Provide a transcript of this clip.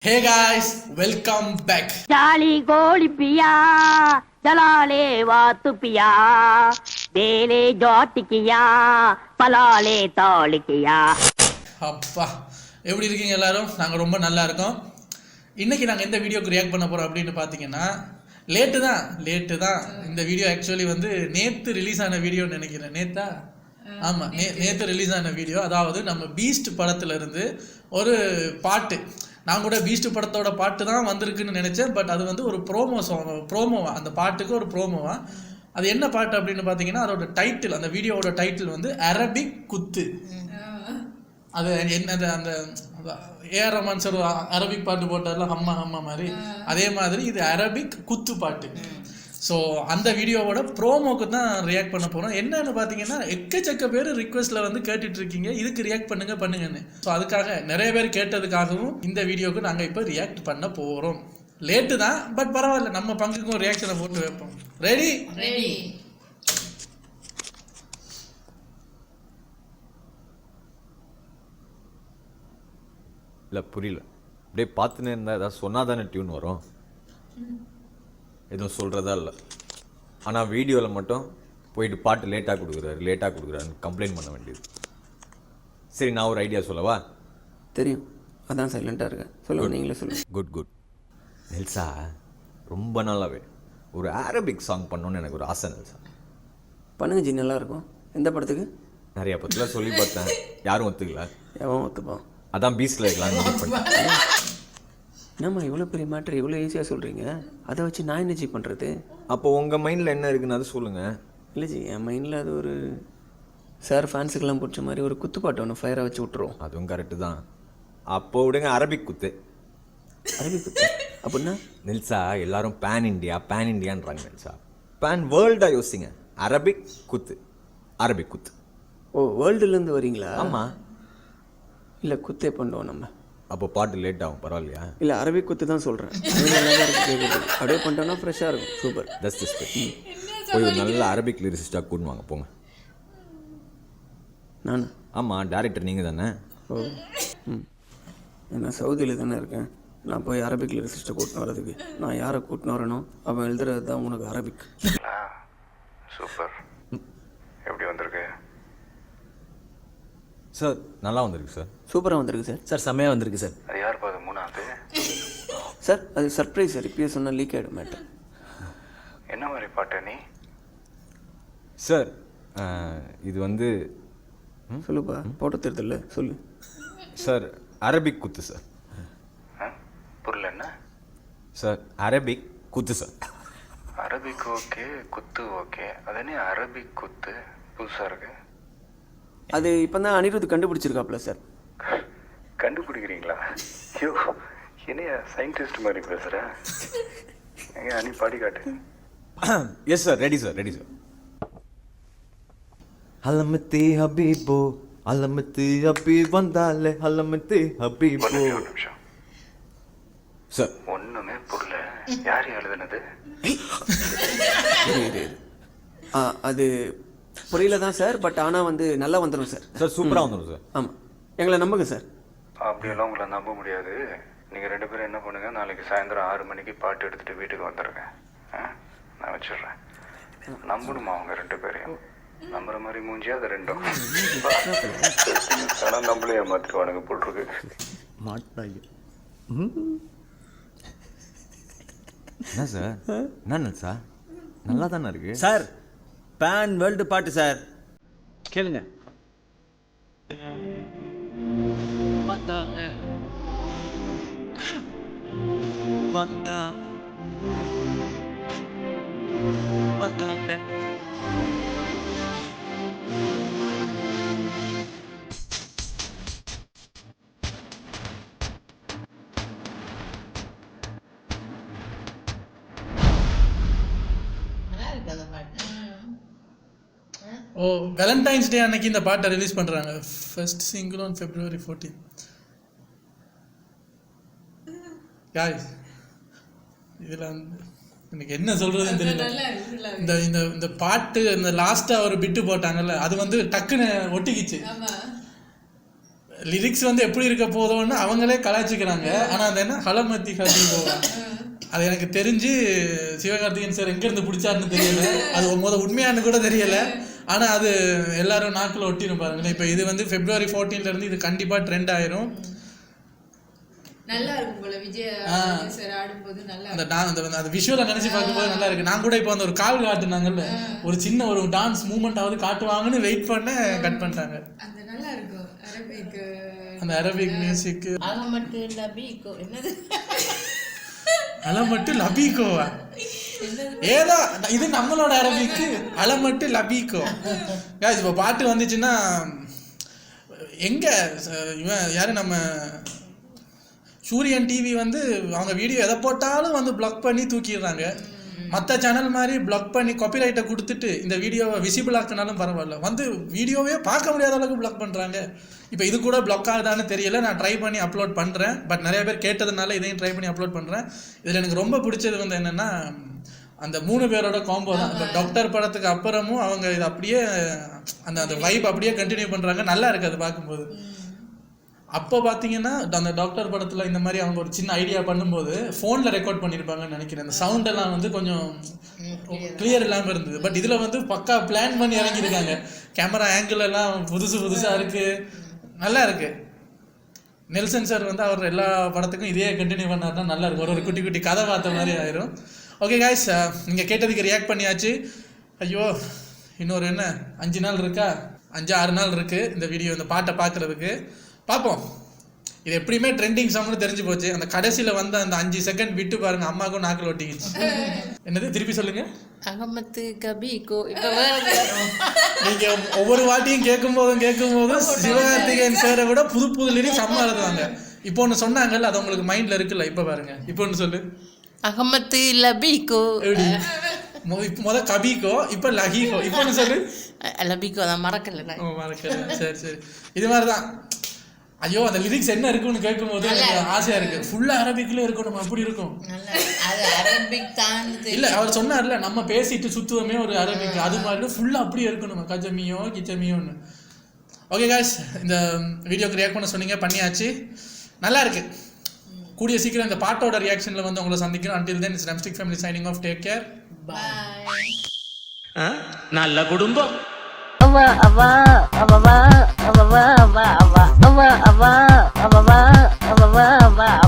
Hey guys, welcome back. जाली गोली पिया जलाले वातु पिया बेले जॉट किया पलाले तौल किया. அப்பா எப்படி இருக்கீங்க எல்லாரும்? நாங்கள் ரொம்ப நல்லா இருக்கோம். இன்றைக்கி நாங்கள் எந்த வீடியோக்கு ரியாக்ட் பண்ண போகிறோம் அப்படின்னு பார்த்தீங்கன்னா லேட்டு தான் இந்த வீடியோ ஆக்சுவலி வந்து நேற்று ரிலீஸ் ஆன வீடியோன்னு நினைக்கிறேன். ஆமாம், நேற்று ரிலீஸ் ஆன வீடியோ. அதாவது நம்ம பீஸ்ட் படத்துலேருந்து ஒரு பாட்டு, நான் கூட பீஸ்ட் படத்தோட பாட்டு தான் வந்திருக்குன்னு நினச்சேன். பட் அது வந்து ஒரு ப்ரோமோவா, அந்த பாட்டுக்கு ஒரு ப்ரோமோவா. அது என்ன பாட்டு அப்படின்னு பார்த்தீங்கன்னா, அதோட டைட்டில், அந்த வீடியோவோட டைட்டில் வந்து அரபிக் குத்து. அது என்னது, அந்த ஏஆர் ரஹ்மான் சார் அரபிக் பாட்டு போட்டார்ல, ஹம்மா மாதிரி, அதே மாதிரி இது அரபிக் குத்து பாட்டு. ஸோ அந்த வீடியோவோட ப்ரோமோக்கு தான் ரியாக்ட் பண்ண போகிறோம். என்னன்னு பார்த்தீங்கன்னா, எக்கச்சக்க பேர் ரிக்வெஸ்ட்டில் வந்து கேட்டுட்டு இருக்கீங்க, இதுக்கு ரியாக்ட் பண்ணுங்கன்னு. ஸோ அதுக்காக நிறைய பேர் கேட்டதுக்காகவும் இந்த வீடியோவுக்கு நாங்கள் இப்போ ரியாக்ட் பண்ண போகிறோம். லேட்டு தான், பட் பரவாயில்ல, நம்ம பங்குக்கும் ரியாக்ஷனை போட்டு வைப்போம். ரெடி? இல்லை புரியல. அப்படியே பார்த்துன்னு இருந்தால் ஏதாவது சொன்னால் தானே டியூன் வரும். எதுவும் சொல்கிறதா இல்லை. ஆனால் வீடியோவில் மட்டும் போயிட்டு பாட்டு லேட்டாக கொடுக்குறாருன்னு கம்ப்ளைண்ட் பண்ண வேண்டியது. சரி, நான் ஒரு ஐடியா சொல்லவா? தெரியும், அதான் சைலண்ட்டாக இருக்கேன். சொல்லுங்கள், நீங்களே சொல்லுங்கள். குட் நெல்சா, ரொம்ப நாளாவே ஒரு அரபிக் சாங் பண்ணணுன்னு எனக்கு ஒரு ஆசை. நெல்சா பண்ணுங்க ஜி, நல்லாயிருக்கும். எந்த படத்துக்கு? நிறைய பற்றிலாம் சொல்லி பார்த்தேன், யாரும் ஒத்துக்கல. எவன் ஒத்துப்பான்? அதான் பீஸ்டில் இருக்கலாம்னு பண்ணேன். என்னம்மா இவ்வளோ பெரிய மேட்ரு இவ்வளோ ஈஸியாக சொல்கிறீங்க? அதை வச்சு நான் என்ன ஜி பண்ணுறது? அப்போ உங்கள் மைண்டில் என்ன இருக்குன்னு அது சொல்லுங்கள். இல்லை ஜி, என் மைண்டில் அது ஒரு சார் ஃபேன்ஸுக்கெல்லாம் பிடிச்ச மாதிரி ஒரு குத்துப்பாட்டு ஒன்று ஃபயரை வச்சு விட்ருவோம். அதுவும் கரெக்டு தான். அப்போ விடுங்க, அரபிக் குத்து. அரபிக் குத்து அப்படின்னா? நெல்சா, எல்லாரும் பேன் இண்டியான்றாங்க. நெல்சா, பேன் வேர்ல்டாக யோசிங்க. அரபிக் குத்து. ஓ, வேர்ல்டுலேருந்து வரீங்களா? ஆமாம். இல்லை, குத்தே பண்ணுவோம் நம்ம. அப்போ பாட்டு லேட் ஆகும், பரவாயில்லையா? இல்லை, அரபிக் குத்து தான் சொல்கிறேன். அப்படியே பண்ணிட்டோன்னா ஃப்ரெஷ்ஷாக இருக்கும். சூப்பர். That's this. போய் ஒரு நல்ல அரபிக் லிரிசிஸ்டாக கூட்டு வாங்க, போங்க. நான்? ஆமாம், டேரக்டர் நீங்கள் தானே? ஓ, நான் சவுதியில் தானே இருக்கேன். நான் போய் அரபிக் லிரிசிஸ்ட்டை கூட்டின்னு வரதுக்கு நான் யாரை கூட்டின்னு வரணும்? அவன் எழுதுறது தான் உனக்கு அரபிக். சூப்பர். எப்படி வந்திருக்கு சார்? நல்லா வந்திருக்கு சார். சூப்பராக வந்திருக்கு சார். சார் செம்மையாக வந்திருக்கு சார். அது யார் பாது மூணாவது? சார் அது சர்ப்ரைஸ் சார். இப்பயே சொன்னால் லீக் ஆகிடும் மேட்டர். என்ன மாதிரி பாட்டு நீ? சார் இது வந்து சொல்லுப்பா, போட்டோ தெரியுதுல்ல, சொல்லு. சார் அரபிக் குத்து சார். புரியல. என்ன சார்? அரபிக் குத்து சார். அரபிக் ஓகே, குத்து ஓகே. அது என்ன அரபிக் குத்து? புதுசாக இருக்கு. அது இப்போ தான் அனிருத் கண்டுபிடிச்சிருக்காப்புல சார். கண்டுபிடிக்கிறீங்களா? ஐயோ, என்னையா சயின்டிஸ்ட் மாதிரி பேசுகிற? எங்க அனி பாடி காட்டு. Yes sir, ready sir. அலமத்தி ஹபீபோ, அலமத்தி ஹபீப் வந்தாலே, அலமத்தி ஹபீபோ. ஒரு நிமிஷம் சார். ஒன்றுமே புரியல. யார் எழுதுனது? அது புரியல தான் சார். பட் ஆனால் வந்து நல்லா வந்துடும் சார். சார் சூப்பராக வந்துடும் சார். ஆமாம், எங்களை நம்புங்க சார். அப்படியெல்லாம் உங்களை நம்ப முடியாது. நீங்கள் 2 பேரும் என்ன பண்ணுங்க, நாளைக்கு சாயந்தரம் 6 மணிக்கு பாட்டு எடுத்துகிட்டு வீட்டுக்கு வந்துடுங்க. நான் வச்சிடுறேன். நம்பணுமா அவங்க 2 பேரையும்? நம்புற மாதிரி மூஞ்சியா அது 2ம்? ஆனால் நம்மளே ஏமாத்திடுவானுங்க போட்டிருக்கு. மாட்டாங்க. என்ன சார்? என்ன சார், நல்லா தானே இருக்கு சார், பேன் வேர்ல்டு பாட்டு சார், கேளுங்க. ஓ, வேலண்டைன்ஸ் டே அன்னைக்கு இந்த பாட்டை ரிலீஸ் பண்ணுறாங்க. First single on February 14. Guys, இதில் எனக்கு என்ன சொல்கிறதுன்னு தெரியல. இந்த இந்த இந்த பாட்டு, இந்த லாஸ்ட்டாக ஒரு பிட்டு போட்டாங்கல்ல, அது வந்து டக்குன்னு ஒட்டிக்கிச்சு. லிரிக்ஸ் வந்து எப்படி இருக்க போதோன்னு அவங்களே கலாய்ச்சிக்கிறாங்க. ஆனால் அது என்ன ஹலமத்தி ஹபீபோவா, அது எனக்கு தெரிஞ்சு சிவகார்த்திகேயன் சார் எங்கேருந்து பிடிச்சாருன்னு தெரியல. அது உண்மையானு கூட தெரியலை. ஆனால் அது எல்லாரும் நாக்கில் ஒட்டிடும் பாருங்களேன். இப்போ இது வந்து February 14 இது கண்டிப்பாக ட்ரெண்ட் ஆயிரும். நல்லா இருக்கும் போல விஜய் சார் ஆடும்போது நல்லா அந்த விஷுவலை நினைச்சு பார்க்கும்போது நல்லா இருக்கு. நான் கூட இப்போ அந்த ஒரு கால் காட்டுனாங்கல்ல, ஒரு சின்ன ஒரு டான்ஸ் மூமெண்ட் ஆகுது காட்டுவாங்கன்னு வெயிட் பண்ண கட் பண்ணிட்டாங்க. அந்த நல்லா இருக்கும் அரபிக், அந்த அரபிக் மியூசிக். அலமட்டு லபீகோ என்னது, அலமட்டு லபீகோவா, ஏதோ இது நம்மளோட அரபிக்கு அலமட்டு லபீகோ. இப்போ பாட்டு வந்துச்சுன்னா எங்க இவன் யாரு நம்ம சூரியன் டிவி வந்து அவங்க வீடியோ எதை போட்டாலும் வந்து பிளாக் பண்ணி தூக்கிடுறாங்க. மற்ற சேனல் மாதிரி பிளாக் பண்ணி காப்பிரைட்டை கொடுத்துட்டு இந்த வீடியோவை விசிபிள் ஆக்கினாலும் பரவாயில்ல, வந்து வீடியோவே பார்க்க முடியாத அளவுக்கு பிளாக் பண்ணுறாங்க. இப்போ இது கூட பிளாக் ஆகுதான்னு தெரியல. நான் ட்ரை பண்ணி அப்லோட் பண்ணுறேன். பட் நிறைய பேர் கேட்டதுனால இதையும் ட்ரை பண்ணி அப்லோட் பண்ணுறேன். இதில் எனக்கு ரொம்ப பிடிச்சது வந்து என்னென்னா அந்த 3 பேரோட காம்போ தான். இப்போ டாக்டர் படத்துக்கு அப்புறமும் அவங்க இது அப்படியே அந்த வைப் அப்படியே கண்டினியூ பண்ணுறாங்க. நல்லா இருக்குது அது பார்க்கும்போது. அப்போ பார்த்தீங்கன்னா அந்த டாக்டர் படத்தில் இந்த மாதிரி அவங்க ஒரு சின்ன ஐடியா பண்ணும்போது ஃபோனில் ரெக்கார்ட் பண்ணியிருப்பாங்கன்னு நினைக்கிறேன். அந்த சவுண்டெல்லாம் வந்து கொஞ்சம் கிளியர் இல்லாமல் இருந்தது. பட் இதில் வந்து பக்கா பிளான் பண்ணி இறங்கியிருக்காங்க. கேமரா ஆங்கிள் எல்லாம் புதுசாக இருக்குது, நல்லா இருக்குது. நெல்சன் சார் வந்து அவர் எல்லா படத்துக்கும் இதே கண்டினியூ பண்ணாருன்னா நல்லா இருக்கும். ஒரு குட்டி குட்டி கதை பார்த்த மாதிரி ஆயிரும். ஓகே காய்ஸ், நீங்கள் கேட்டதுக்கு ரியாக்ட் பண்ணியாச்சு. ஐயோ இன்னொரு என்ன 5 நாள் இருக்கா, 5-6 நாள் இருக்குது இந்த வீடியோ இந்த பாட்டை பார்க்குறதுக்கு. பார்ப்போம். இது எப்படியுமே ட்ரெண்டிங் சாங்னு தெரிஞ்சு போச்சு. அந்த கடைசியில் வந்து அந்த 5 செகண்ட் விட்டு பாருங்க, அம்மாவுக்கும் நாக்கில் ஒட்டிக்கிச்சு. என்னது திருப்பி சொல்லுங்க. அகமத்து கபீகோ. இப்போ நீங்கள் ஒவ்வொரு வாட்டியும் கேட்கும் போதும் சிவகார்த்திகேயன் சாரை விட புது லிரிக்ஸ் அம்மா எழுதுவாங்க. இப்போ ஒன்று சொன்னாங்கல்ல, அது உங்களுக்கு மைண்டில் இருக்குல்ல, இப்போ பாருங்க. இப்போ ஒன்று சொல்லு. அகமத்து லபீகோ. முத கபீகோ, இப்போ லஹீகோ. இப்போ ஒன்று சொல்லு. லபீகோ தான் மறக்கல. சரி இது மாதிரி தான். ஐயோ அந்த லிரிக்ஸ் என்ன இருக்குன்னு கேட்கும் போது எனக்கு ஆசையா இருக்கு. ஃபுல்லா அரபிக்ல இருக்கணும், அப்படி இருக்கும். இல்ல அவர் சொன்னார்ல, நம்ம பேசிட்டு சுத்துவமே ஒரு அரபிக், அது மாதிரி ஃபுல்லா அப்படியே இருக்கணும், கஜமியோ கிச்சமியோன்னு. ஓகே காய்ஸ், இந்த வீடியோக்கு ரியாக்ட் பண்ண சொன்னீங்க, பண்ணியாச்சு. நல்லா இருக்கு. கூடிய சீக்கிரம் இந்த பாட்டோட ரியாக்ஷன்ல வந்து உங்களை சந்திக்கிறோம். until then it's Drumstick family signing off. Take care. Bye. நல்ல குடும்பம். அவா அவா அவா அவா அவா அவா அவா அவா அவா அவா அவா அவா